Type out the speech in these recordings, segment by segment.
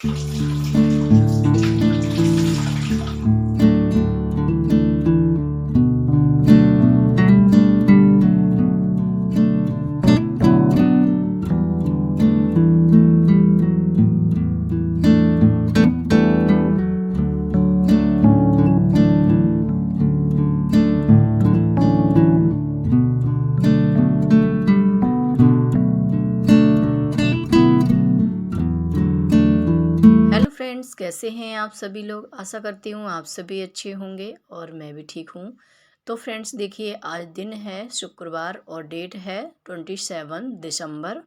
Hello friends, कैसे हैं आप सभी लोग। आशा करती हूँ आप सभी अच्छे होंगे और मैं भी ठीक हूँ। तो फ्रेंड्स देखिए, आज दिन है शुक्रवार और डेट है 27 दिसंबर।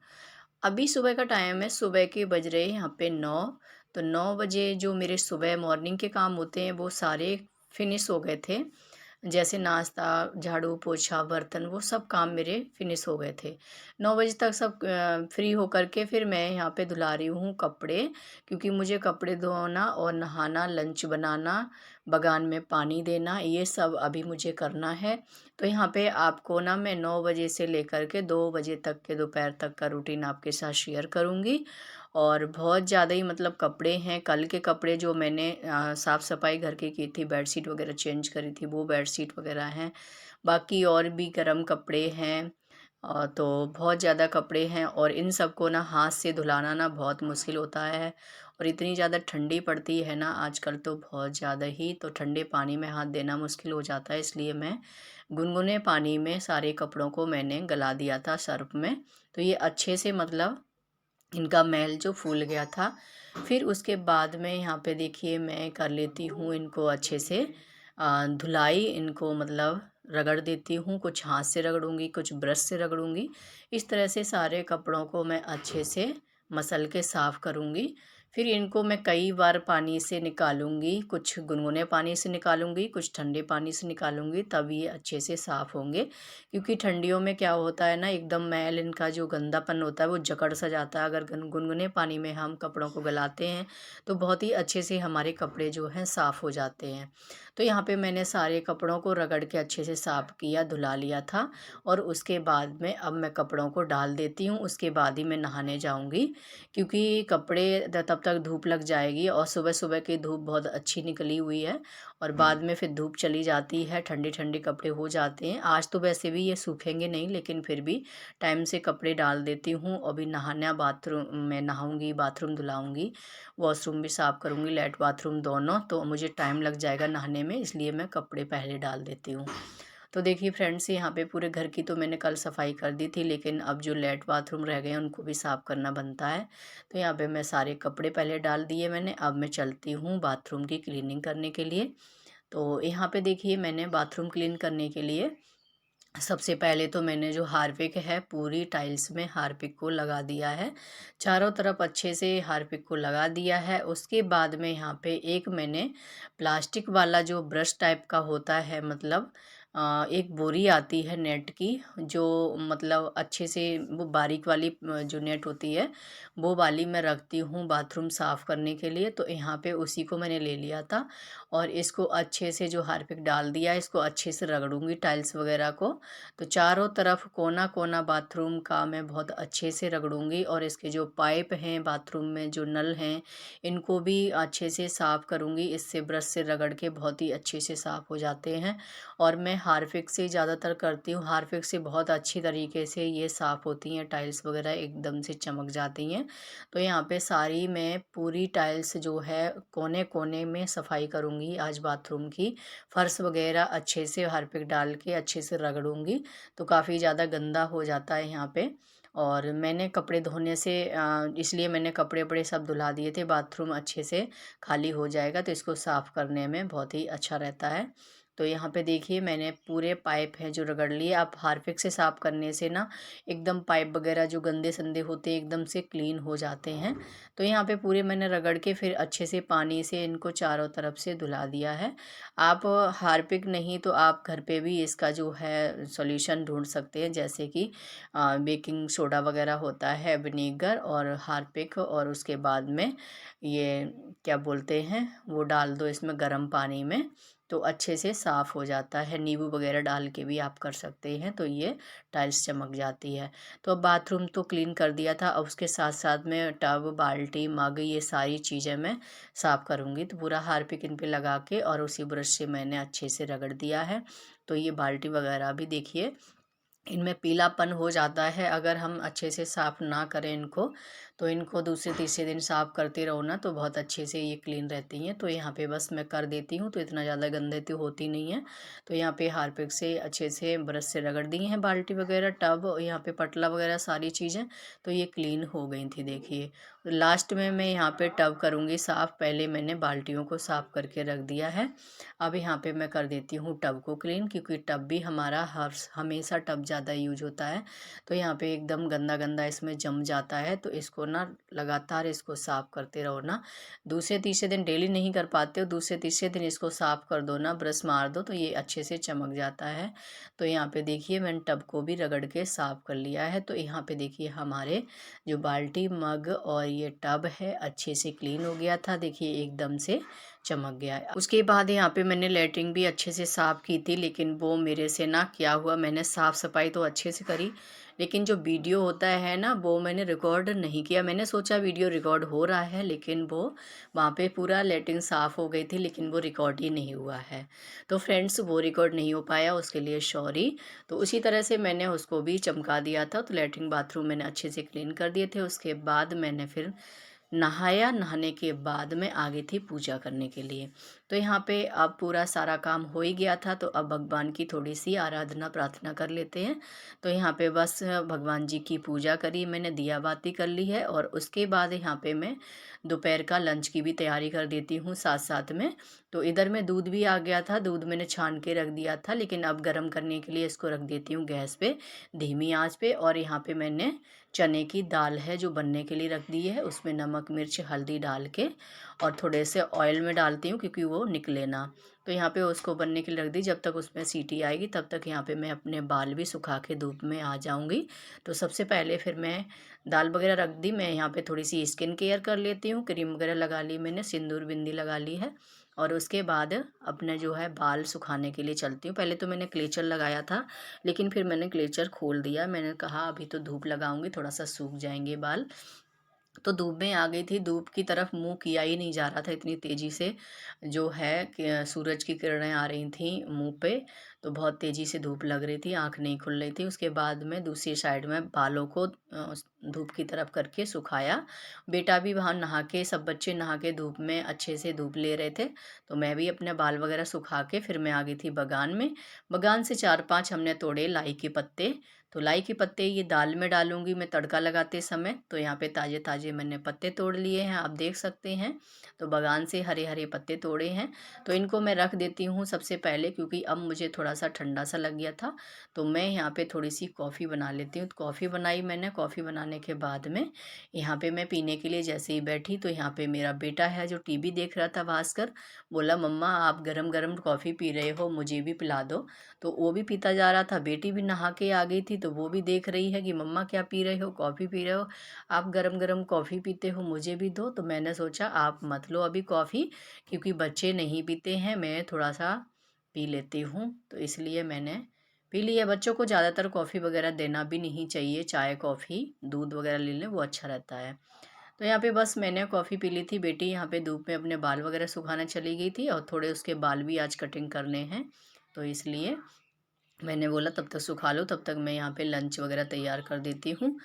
अभी सुबह का टाइम है, सुबह के बज रहे हैं यहाँ पे 9। तो 9 बजे जो मेरे सुबह मॉर्निंग के काम होते हैं वो सारे फिनिश हो गए थे। जैसे नाश्ता, झाड़ू पोछा, बर्तन, वो सब काम मेरे फिनिश हो गए थे। 9 बजे तक सब फ्री होकर के फिर मैं यहाँ पे धुला रही हूँ कपड़े, क्योंकि मुझे कपड़े धोना और नहाना, लंच बनाना, बगान में पानी देना, ये सब अभी मुझे करना है। तो यहाँ पे आपको ना मैं 9 बजे से लेकर के 2 बजे तक के दोपहर तक का रूटीन आपके साथ शेयर करूँगी। और बहुत ज़्यादा ही मतलब कपड़े हैं, कल के कपड़े जो मैंने साफ़ सफाई घर की थी, बेडशीट वगैरह चेंज करी थी, वो बेडशीट वगैरह हैं। बाकी और भी गर्म कपड़े हैं। तो बहुत ज़्यादा कपड़े हैं और इन सबको ना हाथ से धुलाना ना बहुत मुश्किल होता है। और इतनी ज़्यादा ठंडी पड़ती है ना आजकल, तो बहुत ज़्यादा ही, तो ठंडे पानी में हाथ देना मुश्किल हो जाता है। इसलिए मैं गुनगुने पानी में सारे कपड़ों को मैंने गला दिया था सर्फ में। तो ये अच्छे से मतलब इनका मैल जो फूल गया था। फिर उसके बाद में यहाँ पे देखिए मैं कर लेती हूँ इनको अच्छे से धुलाई। इनको मतलब रगड़ देती हूँ, कुछ हाथ से रगड़ूंगी, कुछ ब्रश से रगड़ूंगी। इस तरह से सारे कपड़ों को मैं अच्छे से मसल के साफ़ करूँगी। फिर इनको मैं कई बार पानी से निकालूंगी, कुछ गुनगुने पानी से निकालूंगी, कुछ ठंडे पानी से निकालूंगी, तब ये अच्छे से साफ़ होंगे। क्योंकि ठंडियों में क्या होता है ना, एकदम मैल, इनका जो गंदापन होता है वो जकड़ सा जाता है। अगर गुनगुने पानी में हम कपड़ों को गलाते हैं तो बहुत ही अच्छे से हमारे कपड़े जो हैं साफ़ हो जाते हैं। तो यहाँ पे मैंने सारे कपड़ों को रगड़ के अच्छे से साफ़ किया, धुला लिया था। और उसके बाद में अब मैं कपड़ों को डाल देती हूँ, उसके बाद ही मैं नहाने जाऊँगी। क्योंकि कपड़े तब तक धूप लग जाएगी, और सुबह सुबह की धूप बहुत अच्छी निकली हुई है। और बाद में फिर धूप चली जाती है, ठंडे ठंडे कपड़े हो जाते हैं। आज तो वैसे भी ये सूखेंगे नहीं, लेकिन फिर भी टाइम से कपड़े डाल देती हूँ। अभी नहाना, बाथरूम में नहाऊंगी, बाथरूम धुलाऊंगी, वॉशरूम भी साफ़ करूँगी, लेट बाथरूम दोनों, तो मुझे टाइम लग जाएगा नहाने में, इसलिए मैं कपड़े पहले डाल देती हूँ। तो देखिए फ्रेंड्स, यहाँ पे पूरे घर की तो मैंने कल सफाई कर दी थी, लेकिन अब जो लेट बाथरूम रह गए हैं उनको भी साफ़ करना बनता है। तो यहाँ पे मैं सारे कपड़े पहले डाल दिए मैंने, अब मैं चलती हूँ बाथरूम की क्लीनिंग करने के लिए। तो यहाँ पे देखिए मैंने बाथरूम क्लीन करने के लिए सबसे पहले तो मैंने जो हार्पिक है, पूरी टाइल्स में हार्पिक को लगा दिया है। चारों तरफ अच्छे से हार्पिक को लगा दिया है। उसके बाद में यहाँ पे एक मैंने प्लास्टिक वाला जो ब्रश टाइप का होता है, मतलब एक बोरी आती है नेट की, जो मतलब अच्छे से वो बारीक वाली जो नेट होती है, वो वाली मैं रखती हूँ बाथरूम साफ़ करने के लिए। तो यहाँ पे उसी को मैंने ले लिया था और इसको अच्छे से जो हार्पिक डाल दिया, इसको अच्छे से रगड़ूंगी टाइल्स वगैरह को। तो चारों तरफ कोना कोना बाथरूम का मैं बहुत अच्छे से रगड़ूंगी, और इसके जो पाइप हैं बाथरूम में, जो नल हैं, इनको भी अच्छे से साफ़ करूंगी। इससे ब्रश से रगड़ के बहुत ही अच्छे से साफ़ हो जाते हैं। और मैं हार्पिक से ज़्यादातर करती हूँ, हार्पिक से बहुत अच्छी तरीके से ये साफ़ होती हैं टाइल्स वगैरह, एकदम से चमक जाती हैं। तो यहाँ पे सारी मैं पूरी टाइल्स जो है कोने कोने में सफाई करूँगी आज बाथरूम की। फर्श वगैरह अच्छे से हार्पिक डाल के अच्छे से रगड़ूंगी। तो काफ़ी ज़्यादा गंदा हो जाता है यहाँ पे। और मैंने कपड़े धोने से इसलिए मैंने कपड़े वपड़े सब धुला दिए थे, बाथरूम अच्छे से खाली हो जाएगा तो इसको साफ़ करने में बहुत ही अच्छा रहता है। तो यहाँ पे देखिए मैंने पूरे पाइप हैं जो रगड़ लिए। आप हार्पिक से साफ़ करने से ना एकदम पाइप वगैरह जो गंदे संदे होते हैं एकदम से क्लीन हो जाते हैं। तो यहाँ पे पूरे मैंने रगड़ के फिर अच्छे से पानी से इनको चारों तरफ से धुला दिया है। आप हार्पिक नहीं तो आप घर पे भी इसका जो है सॉल्यूशन ढूंढ सकते हैं, जैसे कि बेकिंग सोडा वगैरह होता है, विनेगर और हार्पिक, और उसके बाद में ये क्या बोलते हैं वो डाल दो इसमें गर्म पानी में। तो अच्छे से साफ़ हो जाता है। नींबू वगैरह डाल के भी आप कर सकते हैं, तो ये टाइल्स चमक जाती है। तो अब बाथरूम तो क्लीन कर दिया था, अब उसके साथ साथ में टब, बाल्टी, मग, ये सारी चीज़ें मैं साफ़ करूँगी। तो पूरा हार्पिक इन पे लगा के और उसी ब्रश से मैंने अच्छे से रगड़ दिया है। तो ये बाल्टी वगैरह भी देखिए, इनमें पीलापन हो जाता है अगर हम अच्छे से साफ़ ना करें इनको। तो इनको दूसरे तीसरे दिन साफ़ करते रहो ना, तो बहुत अच्छे से ये क्लीन रहती हैं। तो यहाँ पे बस मैं कर देती हूँ, तो इतना ज़्यादा गंदे तो होती नहीं है। तो यहाँ पे हार्पिक से अच्छे से ब्रश से रगड़ दी हैं बाल्टी वगैरह, टब, यहाँ पे पटला वगैरह सारी चीज़ें। तो ये क्लीन हो गई थी देखिए। लास्ट में मैं यहाँ पे टब करूँगी साफ़, पहले मैंने बाल्टियों को साफ़ करके रख दिया है। अब यहाँ पे मैं कर देती हूँ टब को क्लीन, क्योंकि टब भी हमारा हर हमेशा टब ज़्यादा यूज होता है। तो यहाँ पे एकदम गंदा गंदा इसमें जम जाता है, तो इसको ना लगातार इसको साफ़ करते रहो ना। दूसरे तीसरे दिन डेली नहीं कर पाते हो, दूसरे तीसरे दिन इसको साफ़ कर दो ना, ब्रश मार दो, तो ये अच्छे से चमक जाता है। तो यहाँ पे देखिए मैंने टब को भी रगड़ के साफ़ कर लिया है। तो यहाँ पे देखिए हमारे जो बाल्टी, मग और ये टब है अच्छे से क्लीन हो गया था, देखिए एकदम से चमक गया है। उसके बाद यहाँ पे मैंने लेटरिन भी अच्छे से साफ़ की थी, लेकिन वो मेरे से ना क्या हुआ, मैंने साफ़ सफाई तो अच्छे से करी, लेकिन जो वीडियो होता है ना वो मैंने रिकॉर्ड नहीं किया। मैंने सोचा वीडियो रिकॉर्ड हो रहा है, लेकिन वो वहाँ पे पूरा लेटरिन साफ़ हो गई थी, लेकिन वो रिकॉर्ड ही नहीं हुआ है। तो फ्रेंड्स वो रिकॉर्ड नहीं हो पाया, उसके लिए सॉरी। तो उसी तरह से मैंने उसको भी चमका दिया था। तो लेटरिन बाथरूम मैंने अच्छे से क्लीन कर दिए थे। उसके बाद मैंने फिर नहाया, नहाने के बाद मैं आ गई थी पूजा करने के लिए। तो यहाँ पे अब पूरा सारा काम हो ही गया था, तो अब भगवान की थोड़ी सी आराधना प्रार्थना कर लेते हैं। तो यहाँ पे बस भगवान जी की पूजा करी मैंने, दिया बाती कर ली है, और उसके बाद यहाँ पे मैं दोपहर का लंच की भी तैयारी कर देती हूँ साथ साथ में। तो इधर में दूध भी आ गया था, दूध मैंने छान के रख दिया था, लेकिन अब गर्म करने के लिए इसको रख देती हूँ गैस पे, धीमी आंच पे। और यहाँ पे मैंने चने की दाल है जो बनने के लिए रख दी है, उसमें नमक, मिर्च, हल्दी डाल के और थोड़े से ऑयल में डालती हूँ, क्योंकि वो निकले ना। तो यहाँ पे उसको बनने के लिए रख दी, जब तक उसमें सीटी आएगी तब तक यहाँ पे मैं अपने बाल भी सुखा के धूप में आ जाऊँगी। तो सबसे पहले फिर मैं दाल वगैरह रख दी, मैं यहाँ पे थोड़ी सी स्किन केयर कर लेती हूँ, क्रीम वगैरह लगा ली मैंने, सिंदूर बिंदी लगा ली है। और उसके बाद अपने जो है बाल सुखाने के लिए चलती हूँ। पहले तो मैंने क्लेचर लगाया था, लेकिन फिर मैंने क्लेचर खोल दिया, मैंने कहा अभी तो धूप लगाऊंगी, थोड़ा सा सूख जाएंगे बाल। तो धूप में आ गई थी, धूप की तरफ मुंह किया ही नहीं जा रहा था, इतनी तेज़ी से जो है कि सूरज की किरणें आ रही थी मुंह पे। तो बहुत तेज़ी से धूप लग रही थी, आंख नहीं खुल रही थी। उसके बाद में दूसरी साइड में बालों को धूप की तरफ करके सुखाया। बेटा भी वहाँ नहा के, सब बच्चे नहा के धूप में अच्छे से धूप ले रहे थे, तो मैं भी अपने बाल वगैरह सुखा के फिर मैं आ गई थी बगान में। बगान से 4-5 हमने तोड़े लाई के पत्ते। तो लाई के पत्ते ये दाल में डालूंगी मैं तड़का लगाते समय। तो यहाँ पे ताज़े ताज़े मैंने पत्ते तोड़ लिए हैं, आप देख सकते हैं। तो बगान से हरे हरे पत्ते तोड़े हैं, तो इनको मैं रख देती हूँ सबसे पहले, क्योंकि अब मुझे थोड़ा सा ठंडा सा लग गया था। तो मैं यहाँ पे थोड़ी सी कॉफ़ी बना लेती हूँ। तो कॉफ़ी बनाई मैंने, कॉफ़ी बनाने के बाद में यहाँ पे मैं पीने के लिए जैसे ही बैठी, तो यहाँ पे मेरा बेटा है जो टीवी देख रहा था, भास्कर, बोला मम्मा आप गरम गरम कॉफ़ी पी रहे हो, मुझे भी पिला दो। तो वो भी पीता जा रहा था, बेटी भी नहा के आ गई थी, तो वो भी देख रही है कि मम्मा क्या पी रहे हो, कॉफ़ी पी रहे हो, आप गरम गरम कॉफ़ी पीते हो, मुझे भी दो। तो मैंने सोचा आप मत लो अभी कॉफ़ी, क्योंकि बच्चे नहीं पीते हैं, मैं थोड़ा सा पी लेती हूँ, तो इसलिए मैंने पी लिया। बच्चों को ज़्यादातर कॉफ़ी वगैरह देना भी नहीं चाहिए, चाय कॉफ़ी दूध वगैरह ले लें वो अच्छा रहता है। तो यहाँ पे बस मैंने कॉफ़ी पी ली थी, बेटी यहाँ पे धूप में अपने बाल वगैरह सुखाने चली गई थी, और थोड़े उसके बाल भी आज कटिंग करने हैं, तो इसलिए मैंने बोला तब तक सुखा लो, तब तक मैं यहाँ पे लंच वगैरह तैयार कर देती हूँ।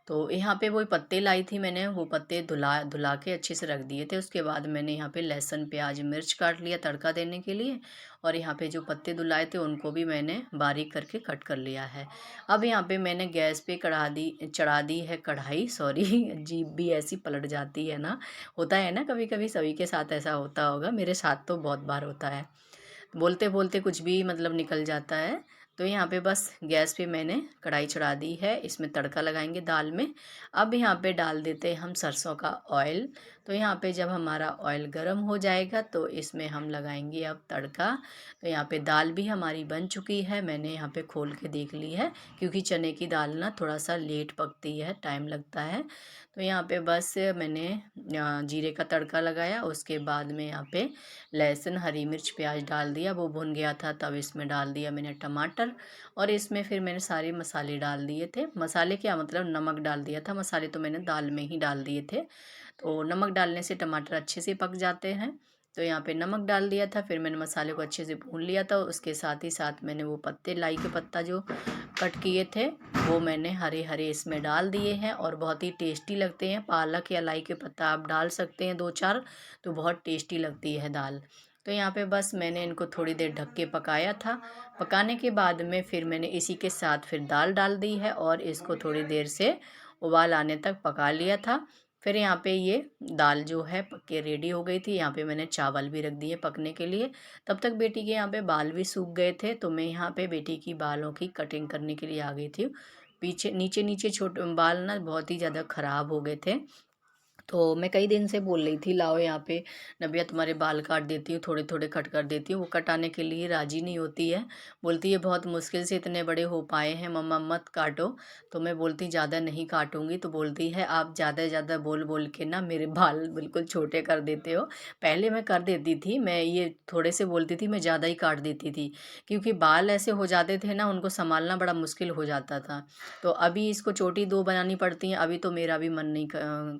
तो यहाँ पे वही पत्ते लाई थी मैंने, वो पत्ते धुला धुला के अच्छे से रख दिए थे। उसके बाद मैंने यहाँ पे लहसुन, प्याज, मिर्च काट लिया तड़का देने के लिए, और यहाँ पे जो पत्ते धुलाए थे उनको भी मैंने बारीक करके कट कर लिया है। अब यहाँ पे मैंने गैस पे चढ़ा दी है कढ़ाई, सॉरी जीभ भी ऐसी पलट जाती है ना, होता है ना कभी कभी, सभी के साथ ऐसा होता होगा, मेरे साथ तो बहुत बार होता है, बोलते बोलते कुछ भी मतलब निकल जाता है। तो यहाँ पे बस गैस पे मैंने कढ़ाई चढ़ा दी है, इसमें तड़का लगाएंगे दाल में। अब यहाँ पे डाल देते हैं हम सरसों का ऑयल। तो यहाँ पे जब हमारा ऑयल गर्म हो जाएगा तो इसमें हम लगाएंगे अब तड़का। तो यहाँ पे दाल भी हमारी बन चुकी है, मैंने यहाँ पे खोल के देख ली है, क्योंकि चने की दाल ना थोड़ा सा लेट पकती है, टाइम लगता है। तो यहाँ पे बस मैंने जीरे का तड़का लगाया, उसके बाद में यहाँ पे लहसुन, हरी मिर्च, प्याज डाल दिया, वो भुन गया था तब इसमें डाल दिया मैंने टमाटर। और इसमें फिर मैंने सारे मसाले डाल दिए थे, मसाले क्या मतलब नमक डाल दिया था, मसाले तो मैंने दाल में ही डाल दिए थे। तो नमक डालने से टमाटर अच्छे से पक जाते हैं। तो यहाँ पे नमक डाल दिया था, फिर मैंने मसाले को अच्छे से भून लिया था। उसके साथ ही साथ मैंने वो पत्ते, लाई के पत्ता जो कट किए थे, वो मैंने हरे हरे इसमें डाल दिए हैं और बहुत ही टेस्टी लगते हैं। पालक या लाई के पत्ता आप डाल सकते हैं 2-4, तो बहुत टेस्टी लगती है दाल। तो यहाँ पे बस मैंने इनको थोड़ी देर ढक के पकाया था। पकाने के बाद में फिर मैंने इसी के साथ फिर दाल डाल दी है और इसको थोड़ी देर से उबाल आने तक पका लिया था। फिर यहाँ पे ये दाल जो है पक के रेडी हो गई थी। यहाँ पे मैंने चावल भी रख दिए पकने के लिए। तब तक बेटी के यहाँ पे बाल भी सूख गए थे, तो मैं यहाँ पे बेटी की बालों की कटिंग करने के लिए आ गई थी। पीछे नीचे नीचे छोटे बाल ना बहुत ही ज़्यादा ख़राब हो गए थे। तो मैं कई दिन से बोल रही थी लाओ यहाँ पे नबिया तुम्हारे बाल काट देती हूँ, थोड़े थोड़े कट कर देती हूँ। वो कटाने के लिए राजी नहीं होती है, बोलती है बहुत मुश्किल से इतने बड़े हो पाए हैं मम्मा मत काटो। तो मैं बोलती ज़्यादा नहीं काटूंगी, तो बोलती है आप ज़्यादा ज़्यादा बोल बोल के ना मेरे बाल बिल्कुल छोटे कर देते हो। पहले मैं कर देती थी, मैं ये थोड़े से बोलती थी, मैं ज़्यादा ही काट देती थी, क्योंकि बाल ऐसे हो जाते थे ना, उनको संभालना बड़ा मुश्किल हो जाता था। तो अभी इसको चोटी 2 बनानी पड़ती हैं, अभी तो मेरा भी मन नहीं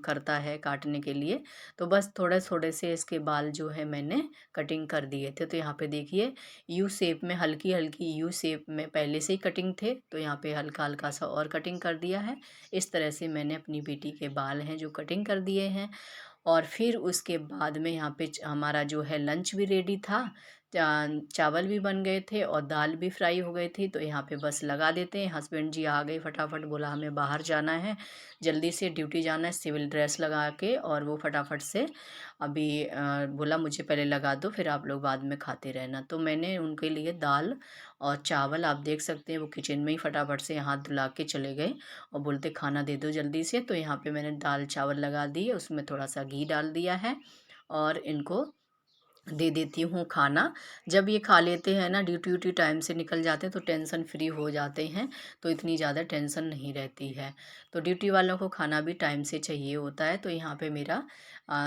करता है काटने के लिए। तो बस थोड़े थोड़े से इसके बाल जो है मैंने कटिंग कर दिए थे। तो यहाँ पे देखिए यू शेप में, हल्की हल्की यू शेप में पहले से ही कटिंग थे, तो यहाँ पे हल्का हल्का सा और कटिंग कर दिया है। इस तरह से मैंने अपनी बेटी के बाल हैं जो कटिंग कर दिए हैं। और फिर उसके बाद में यहाँ पे हमारा जो है लंच भी रेडी था। चावल भी बन गए थे और दाल भी फ्राई हो गई थी। तो यहाँ पे बस लगा देते हैं। हस्बैंड जी आ गए फटाफट, बोला हमें बाहर जाना है, जल्दी से ड्यूटी जाना है, सिविल ड्रेस लगा के। और वो फटाफट से अभी बोला मुझे पहले लगा दो, फिर आप लोग बाद में खाते रहना। तो मैंने उनके लिए दाल और चावल, आप देख सकते हैं वो किचन में ही फटाफट से हाथ धुला के चले गए और बोलते खाना दे दो जल्दी से। तो यहाँ पे मैंने दाल चावल लगा दिए, उसमें थोड़ा सा घी डाल दिया है और इनको दे देती हूँ खाना। जब ये खा लेते हैं ना, ड्यूटी व्यूटी टाइम से निकल जाते हैं तो टेंशन फ्री हो जाते हैं, तो इतनी ज़्यादा टेंशन नहीं रहती है। तो ड्यूटी वालों को खाना भी टाइम से चाहिए होता है। तो यहाँ पे मेरा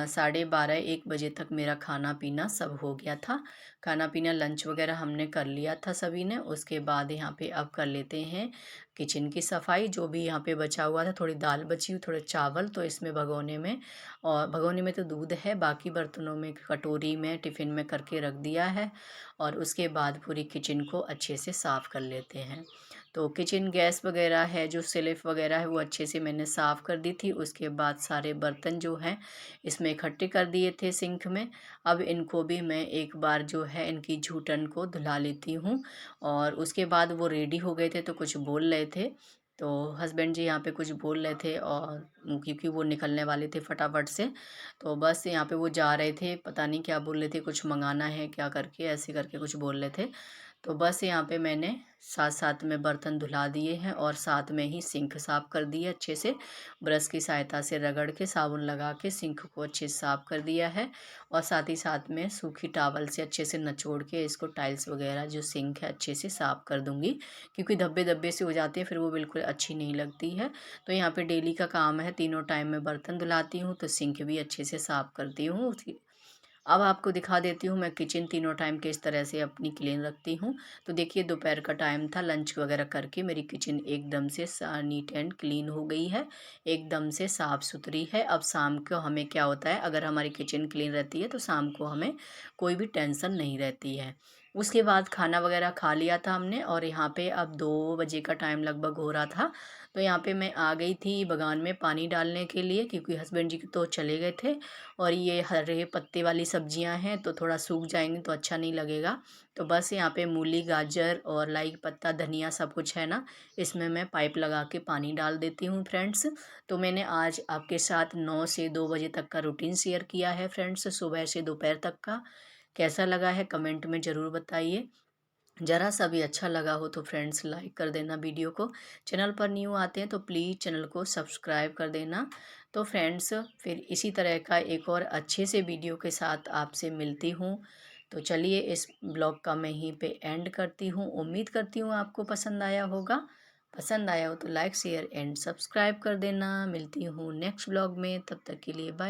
12:30-1 बजे तक मेरा खाना पीना सब हो गया था। खाना पीना लंच वगैरह हमने कर लिया था सभी ने। उसके बाद यहाँ पे अब कर लेते हैं किचन की सफाई। जो भी यहाँ पे बचा हुआ था, थोड़ी दाल बची हुई, थोड़े चावल, तो इसमें भगोने में, और भगोने में तो दूध है, बाकी बर्तनों में कटोरी में टिफ़िन में करके रख दिया है। और उसके बाद पूरी किचन को अच्छे से साफ़ कर लेते हैं। तो किचन गैस वगैरह है, जो सेल्फ वगैरह है, वो अच्छे से मैंने साफ़ कर दी थी। उसके बाद सारे बर्तन जो हैं इसमें इकट्ठे कर दिए थे सिंक में। अब इनको भी मैं एक बार जो है इनकी जूठन को धुला लेती हूँ। और उसके बाद वो रेडी हो गए थे तो कुछ बोल रहे थे, तो हस्बैंड जी यहाँ पे कुछ बोल रहे थे, और क्योंकि वो निकलने वाले थे फटाफट से, तो बस यहाँ पे वो जा रहे थे, पता नहीं क्या बोल रहे थे, कुछ मंगाना है क्या करके, ऐसे करके कुछ बोल रहे थे। तो बस यहाँ पे मैंने साथ साथ में बर्तन धुला दिए हैं और साथ में ही सिंक साफ़ कर दिए अच्छे से, ब्रश की सहायता से रगड़ के साबुन लगा के सिंक को अच्छे से साफ़ कर दिया है। और साथ ही साथ में सूखी टॉवल से अच्छे से निचोड़ के इसको टाइल्स वगैरह जो सिंक है अच्छे से साफ़ कर दूँगी, क्योंकि धब्बे धब्बे से हो जाते हैं फिर वो बिल्कुल अच्छी नहीं लगती है। तो यहाँ पे डेली का काम है, तीनों टाइम में बर्तन धुलाती हूँ, तो सिंक भी अच्छे से साफ़ करती हूँ उसकी। अब आपको दिखा देती हूँ मैं किचन तीनों टाइम किस तरह से अपनी क्लीन रखती हूँ। तो देखिए दोपहर का टाइम था, लंच वगैरह करके मेरी किचन एकदम से नीट एंड क्लीन हो गई है, एकदम से साफ़ सुथरी है। अब शाम को हमें क्या होता है, अगर हमारी किचन क्लीन रहती है तो शाम को हमें कोई भी टेंशन नहीं रहती है। उसके बाद खाना वगैरह खा लिया था हमने, और यहाँ पे अब 2 बजे का टाइम लगभग हो रहा था। तो यहाँ पे मैं आ गई थी बगान में पानी डालने के लिए, क्योंकि हस्बैंड जी तो चले गए थे। और ये हरे पत्ते वाली सब्जियां हैं तो थोड़ा सूख जाएंगी तो अच्छा नहीं लगेगा। तो बस यहाँ पे मूली, गाजर और लाई पत्ता, धनिया सब कुछ है ना, इसमें मैं पाइप लगा के पानी डाल देती हूँ फ्रेंड्स। तो मैंने आज आपके साथ 9 से 2 बजे तक का रूटीन शेयर किया है फ्रेंड्स, सुबह से दोपहर तक का। कैसा लगा है कमेंट में ज़रूर बताइए। ज़रा सा भी अच्छा लगा हो तो फ्रेंड्स लाइक कर देना वीडियो को। चैनल पर न्यू आते हैं तो प्लीज़ चैनल को सब्सक्राइब कर देना। तो फ्रेंड्स फिर इसी तरह का एक और अच्छे से वीडियो के साथ आपसे मिलती हूँ। तो चलिए इस ब्लॉग का मैं यहीं पे एंड करती हूँ। उम्मीद करती हूँ आपको पसंद आया होगा। पसंद आया हो तो लाइक शेयर एंड सब्सक्राइब कर देना। मिलती हूँ नेक्स्ट ब्लॉग में, तब तक के लिए बाय।